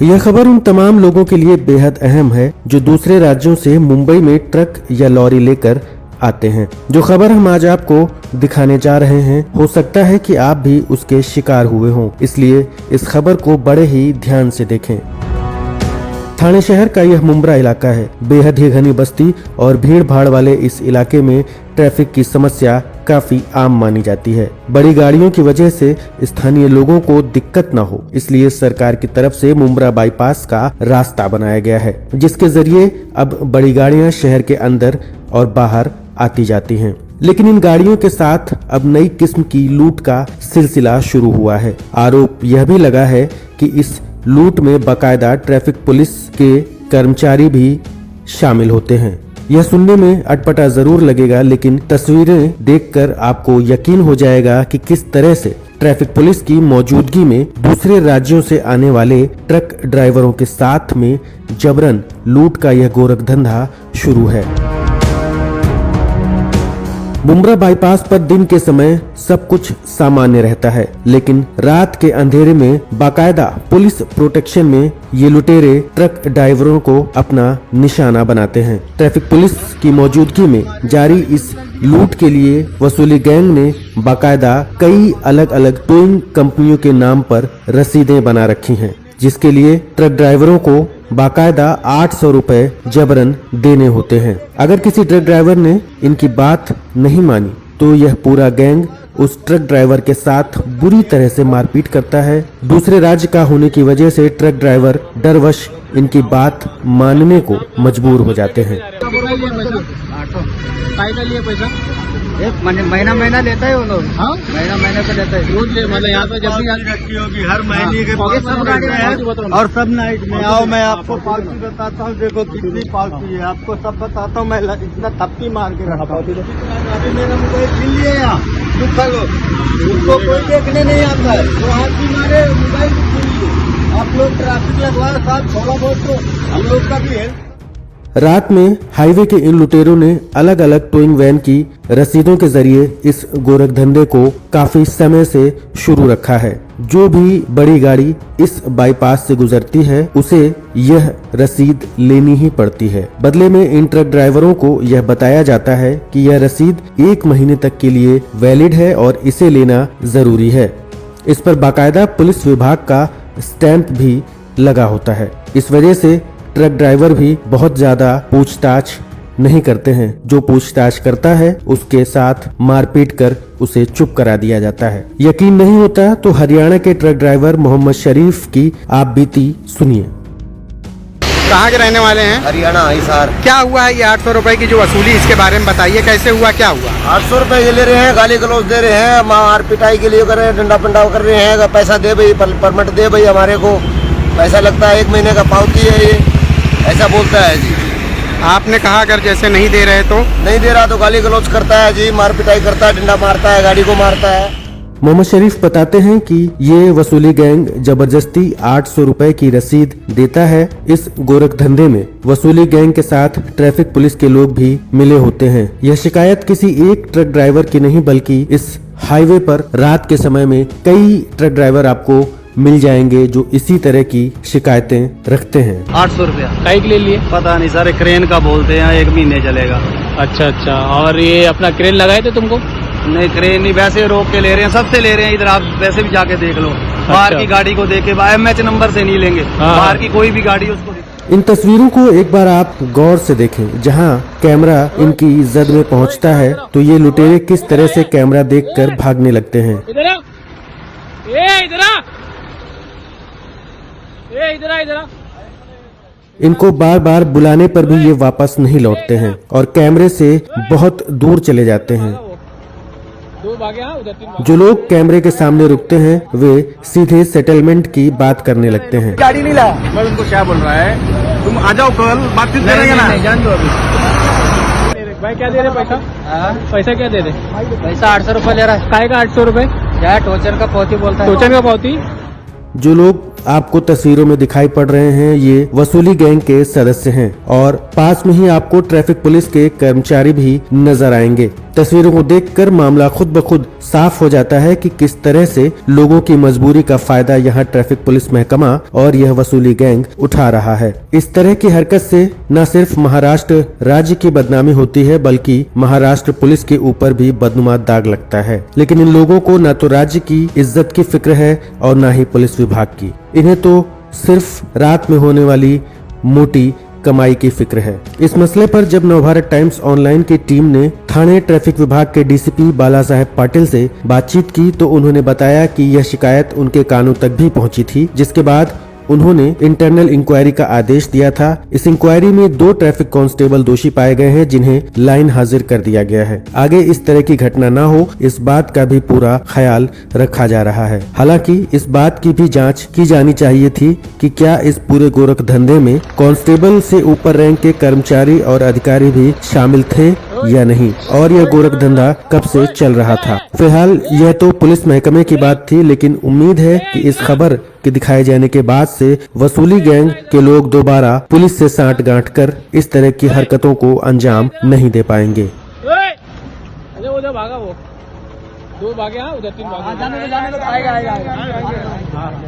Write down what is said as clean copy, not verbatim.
यह खबर उन तमाम लोगों के लिए बेहद अहम है जो दूसरे राज्यों से मुंबई में ट्रक या लॉरी लेकर आते हैं। जो खबर हम आज आपको दिखाने जा रहे हैं, हो सकता है कि आप भी उसके शिकार हुए हों, इसलिए इस खबर को बड़े ही ध्यान से देखें। ठाणे शहर का यह मुंब्रा इलाका है। बेहद ही घनी बस्ती और भीड़ भाड़ वाले इस इलाके में ट्रैफिक की समस्या काफी आम मानी जाती है। बड़ी गाड़ियों की वजह से स्थानीय लोगों को दिक्कत न हो, इसलिए सरकार की तरफ से मुंब्रा बाईपास का रास्ता बनाया गया है, जिसके जरिए अब बड़ी गाड़ियां शहर के अंदर और बाहर आती जाती हैं। लेकिन इन गाड़ियों के साथ अब नई किस्म की लूट का सिलसिला शुरू हुआ है। आरोप यह भी लगा है कि इस लूट में बाकायदा ट्रैफिक पुलिस के कर्मचारी भी शामिल होते हैं। यह सुनने में अटपटा जरूर लगेगा, लेकिन तस्वीरें देखकर आपको यकीन हो जाएगा कि किस तरह से ट्रैफिक पुलिस की मौजूदगी में दूसरे राज्यों से आने वाले ट्रक ड्राइवरों के साथ में जबरन लूट का यह गोरख धंधा शुरू है। मुंब्रा बाईपास पर दिन के समय सब कुछ सामान्य रहता है, लेकिन रात के अंधेरे में बाकायदा पुलिस प्रोटेक्शन में ये लुटेरे ट्रक ड्राइवरों को अपना निशाना बनाते हैं। ट्रैफिक पुलिस की मौजूदगी में जारी इस लूट के लिए वसूली गैंग ने बाकायदा कई अलग अलग टोइंग कंपनियों के नाम पर रसीदें बना रखी हैं, जिसके लिए ट्रक ड्राइवरों को बाकायदा 800 रुपए जबरन देने होते हैं। अगर किसी ट्रक ड्राइवर ने इनकी बात नहीं मानी तो यह पूरा गैंग उस ट्रक ड्राइवर के साथ बुरी तरह से मारपीट करता है। दूसरे राज्य का होने की वजह से ट्रक ड्राइवर डरवश इनकी बात मानने को मजबूर हो जाते हैं। महीना लेता है वो लोग। हाँ? महीना तो लेता है रोज। मतलब यहाँ पे जब भी रखी होगी हर महीने के और सब नाइट में आओ। मैं आपको पालतू बताता हूँ, देखो कितनी पालतू है, आपको सब बताता हूँ। मैं इतना थप्पी मार के रखा हूँ। अभी मेरा मोबाइल छीन लिया यहाँ दुखा लोग, उसको कोई देखने नहीं आता है, तो हाथ भी मारे मोबाइल छीन लिए। आप लोग ट्रैफिक लगवा साथ थोड़ा बहुत तो हम लोग का भी है। रात में हाईवे के इन लुटेरों ने अलग अलग टोइंग वैन की रसीदों के जरिए इस गोरख धंधे को काफी समय से शुरू रखा है। जो भी बड़ी गाड़ी इस बाईपास से गुजरती है उसे यह रसीद लेनी ही पड़ती है। बदले में इन ट्रक ड्राइवरों को यह बताया जाता है कि यह रसीद 1 महीने तक के लिए वैलिड है और इसे लेना जरूरी है। इस पर बाकायदा पुलिस विभाग का स्टैंप भी लगा होता है। इस वजह से ट्रक ड्राइवर भी बहुत ज्यादा पूछताछ नहीं करते हैं। जो पूछताछ करता है उसके साथ मारपीट कर उसे चुप करा दिया जाता है। यकीन नहीं होता तो हरियाणा के ट्रक ड्राइवर मोहम्मद शरीफ की आप बीती सुनिए। कहाँ के रहने वाले हैं? हरियाणा हिसार। क्या हुआ है ये 800 रुपए की जो वसूली, इसके बारे में बताइए, कैसे हुआ, क्या हुआ? 800 रुपए ये ले रहे हैं, गाली गलौज दे रहे हैं, मार पिटाई के लिए कर रहे हैं, डंडा पंडा कर रहे हैं। पैसा दे भाई, परमिट दे भाई, हमारे को पैसा लगता है, 1 महीने का पावती है, ये ऐसा बोलता है जी। आपने कहा अगर जैसे नहीं दे रहे तो? नहीं दे रहा तो गाली गलौज करता है जी, मार पिटाई करता है, डंडा मारता है, गाड़ी को मारता है। मोहम्मद शरीफ बताते हैं कि ये वसूली गैंग जबरदस्ती 800 रुपए की रसीद देता है। इस गोरख धंधे में वसूली गैंग के साथ ट्रैफिक पुलिस के लोग भी मिले होते हैं। यह शिकायत किसी एक ट्रक ड्राइवर की नहीं, बल्कि इस हाईवे पर रात के समय में कई ट्रक ड्राइवर आपको मिल जाएंगे जो इसी तरह की शिकायतें रखते हैं। 800 रुपया कई के लिए पता नहीं सर, क्रेन का बोलते हैं, 1 महीने चलेगा। अच्छा, और ये अपना क्रेन लगाए थे तुमको? नहीं, क्रेन नहीं, वैसे रोक के ले रहे हैं, सबसे ले रहे हैं। इधर आप वैसे भी जाके देख लो, बाहर की गाड़ी को देखे MH नंबर से नहीं लेंगे, बाहर की कोई भी गाड़ी उसको। इन तस्वीरों को एक बार आप गौर से देखें। जहां कैमरा इनकी जद में पहुंचता है तो ये लुटेरे किस तरह से कैमरा देखकर भागने लगते हैं। इनको बार बार बुलाने पर भी ये वापस नहीं लौटते हैं और कैमरे से बहुत दूर चले जाते हैं। जो लोग कैमरे के सामने रुकते हैं वे सीधे सेटलमेंट की बात करने लगते हैं। गाड़ी नहीं ला, मैं उनको क्या बोल रहा है, तुम आ जाओ, कल बातचीत करेंगे ना। जान दो अभी। भाई क्या दे रहे पैसा? पैसा क्या दे रहे? पैसा 800 रुपए ले रहा है। काय का 800 रुपए? क्या टोचन का पौती बोलता है? टोचन का पौती। जो लोग आपको तस्वीरों में दिखाई पड़ रहे हैं ये वसूली गैंग के सदस्य हैं और पास में ही आपको ट्रैफिक पुलिस के कर्मचारी भी नजर आएंगे। तस्वीरों को देखकर मामला खुद ब खुद साफ हो जाता है कि किस तरह से लोगों की मजबूरी का फायदा यहाँ ट्रैफिक पुलिस महकमा और यह वसूली गैंग उठा रहा है। इस तरह की हरकत से न सिर्फ महाराष्ट्र राज्य की बदनामी होती है बल्कि महाराष्ट्र पुलिस के ऊपर भी बदनुमा दाग लगता है। लेकिन इन लोगों को न तो राज्य की इज्जत की फिक्र है और न ही पुलिस विभाग की। इन्हें तो सिर्फ रात में होने वाली मोटी कमाई की फिक्र है। इस मसले पर जब नवभारत टाइम्स ऑनलाइन की टीम ने थाने ट्रैफिक विभाग के डीसीपी बाला साहेब पाटिल से बातचीत की तो उन्होंने बताया कि यह शिकायत उनके कानों तक भी पहुंची थी, जिसके बाद उन्होंने इंटरनल इंक्वायरी का आदेश दिया था। इस इंक्वायरी में 2 ट्रैफिक कांस्टेबल दोषी पाए गए हैं जिन्हें लाइन हाजिर कर दिया गया है। आगे इस तरह की घटना न हो इस बात का भी पूरा ख्याल रखा जा रहा है। हालांकि इस बात की भी जांच की जानी चाहिए थी कि क्या इस पूरे गोरख धंधे में कांस्टेबल से ऊपर रैंक के कर्मचारी और अधिकारी भी शामिल थे या नहीं, और यह गोरख धंधा कब से चल रहा था। फिलहाल यह तो पुलिस महकमे की बात थी, लेकिन उम्मीद है कि इस खबर के दिखाए जाने के बाद से वसूली गैंग के लोग दोबारा पुलिस से सांठ-गांठ कर इस तरह की हरकतों को अंजाम नहीं दे पाएंगे। अरे उधर भागा वो 2 भागे, उधर 3 भागे।